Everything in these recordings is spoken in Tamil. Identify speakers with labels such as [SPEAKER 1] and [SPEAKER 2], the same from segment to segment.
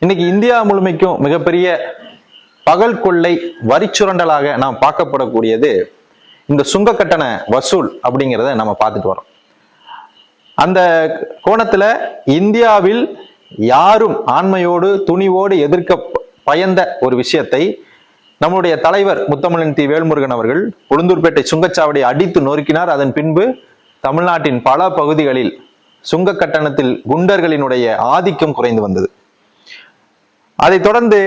[SPEAKER 1] இன்னைக்கு இந்தியா முழுமைக்கும் மிகப்பெரிய பகல் கொள்ளை வரி சுரண்டலாக நாம் பார்க்கப்படக்கூடியது இந்த சுங்க கட்டண வசூல் அப்படிங்கிறத நம்ம பார்த்துட்டு வரோம். அந்த கோணத்துல இந்தியாவில் யாரும் ஆண்மையோடு துணிவோடு எதிர்க்க பயந்த ஒரு விஷயத்தை நம்முடைய தலைவர் முத்தமிழன் தி வேல்முருகன் அவர்கள் உளுந்தூர்பேட்டை சுங்கச்சாவடியை அடித்து நொறுக்கினார். அதன் பின்பு தமிழ்நாட்டின் பல பகுதிகளில் சுங்க கட்டணத்தில் குண்டர்களினுடைய ஆதிக்கம் குறைந்து வந்தது. அதைத் தொடர்ந்து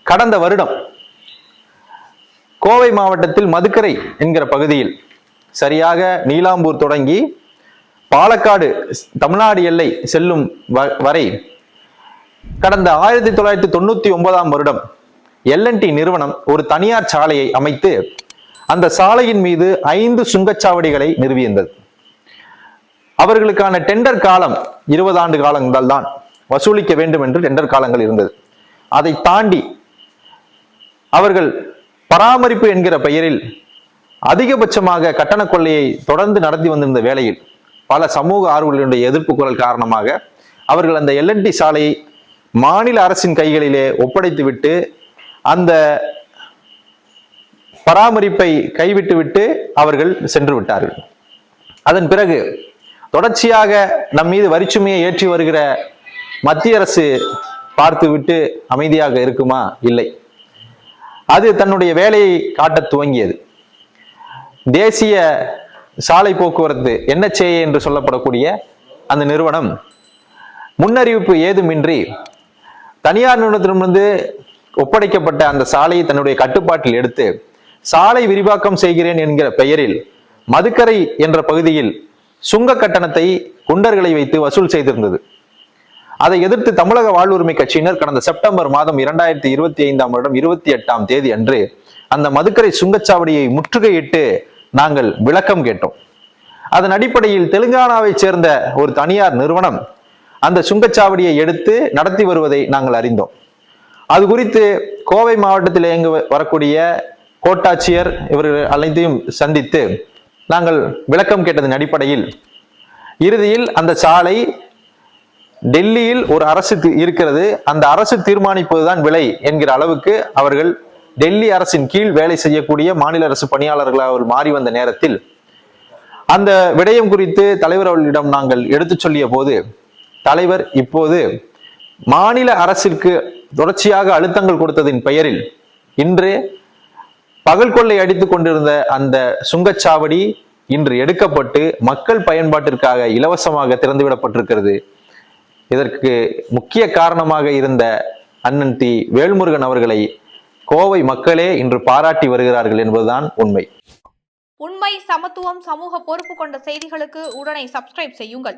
[SPEAKER 1] கடந்த வருடம் கோவை மாவட்டத்தில் மதுக்கரை என்கிற பகுதியில் சரியாக நீலாம்பூர் தொடங்கி பாலக்காடு தமிழ்நாடு எல்லை செல்லும் வரை கடந்த 1999ஆம் வருடம் L&T நிறுவனம் ஒரு தனியார் சாலையை அமைத்து அந்த சாலையின் மீது 5 சுங்கச்சாவடிகளை நிறுவியிருந்தது. அவர்களுக்கான டெண்டர் காலம் 20 ஆண்டு காலங்கள் தான் வசூலிக்க வேண்டும் என்று டெண்டர் காலங்கள் இருந்தது. அதை தாண்டி அவர்கள் பராமரிப்பு என்கிற பெயரில் அதிகபட்சமாக கட்டண கொள்ளையை தொடர்ந்து நடத்தி வந்திருந்த வேளையில் பல சமூக ஆர்வலர்களுடைய எதிர்ப்பு குரல் காரணமாக அவர்கள் அந்த L&T சாலையை மாநில அரசின் கைகளிலே ஒப்படைத்துவிட்டு அந்த பராமரிப்பை கைவிட்டுவிட்டு அவர்கள் சென்று விட்டார்கள். அதன் பிறகு தொடர்ச்சியாக நம் மீது வரிச்சுமையை ஏற்றி வருகிற மத்திய அரசு பார்த்துவிட்டு அமைதியாக இருக்குமா? இல்லை. அது தன்னுடைய வேலையை காட்ட துவங்கியது. தேசிய சாலை போக்குவரத்து NHAA என்று சொல்லப்படக்கூடிய அந்த நிறுவனம் முன்னறிவிப்பு ஏதுமின்றி தனியார் நிறுவனத்திடமிருந்து ஒப்படைக்கப்பட்ட அந்த சாலையை தன்னுடைய கட்டுப்பாட்டில் எடுத்து சாலை விரிவாக்கம் செய்கிறேன் என்கிற பெயரில் மதுக்கரை என்ற பகுதியில் சுங்க கட்டணத்தை குண்டர்களை வைத்து வசூல் செய்திருந்தது. அதை எதிர்த்து தமிழக வாழ்வுரிமை கட்சியினர் கடந்த செப்டம்பர் மாதம் 2025ஆம் வருடம் 28ஆம் தேதி அன்று அந்த மதுக்கரை சுங்கச்சாவடியை முற்றுகையிட்டு நாங்கள் விளக்கம் கேட்டோம். அதன் அடிப்படையில் தெலுங்கானாவை சேர்ந்த ஒரு தனியார் நிறுவனம் அந்த சுங்கச்சாவடியை எடுத்து நடத்தி வருவதை நாங்கள் அறிந்தோம். அது குறித்து கோவை மாவட்டத்தில் இயங்கு வரக்கூடிய கோட்டாட்சியர் இவர்கள் அனைத்தையும் சந்தித்து நாங்கள் விளக்கம் கேட்டதன் அடிப்படையில் இறுதியில் அந்த சாலை டெல்லியில் ஒரு அரசு இருக்கிறது, அந்த அரசு தீர்மானிப்பதுதான் விலை என்கிற அளவுக்கு அவர்கள் டெல்லி அரசின் கீழ் வேலை செய்யக்கூடிய மாநில அரசு பணியாளர்களாக அவர் மாறி வந்த நேரத்தில் அந்த விடயம் குறித்து தலைவர் அவர்களிடம் நாங்கள் எடுத்து சொல்லிய போது தலைவர் இப்போது மாநில அரசிற்கு தொடர்ச்சியாக அழுத்தங்கள் கொடுத்ததின் பெயரில் இன்று பகல் கொள்ளை அடித்துக் கொண்டிருந்த அந்த சுங்கச்சாவடி இன்று எடுக்கப்பட்டு மக்கள் பயன்பாட்டிற்காக இலவசமாக திறந்துவிடப்பட்டிருக்கிறது. இதற்கு முக்கிய காரணமாக இருந்த அண்ணன் தி வேல்முருகன் அவர்களை கோவை மக்களே இன்று பாராட்டி வருகிறார்கள் என்பதுதான் உண்மை.
[SPEAKER 2] உண்மை, சமத்துவம், சமூக பொறுப்பு கொண்ட செய்திகளுக்கு உடனே சப்ஸ்கிரைப் செய்யுங்கள்.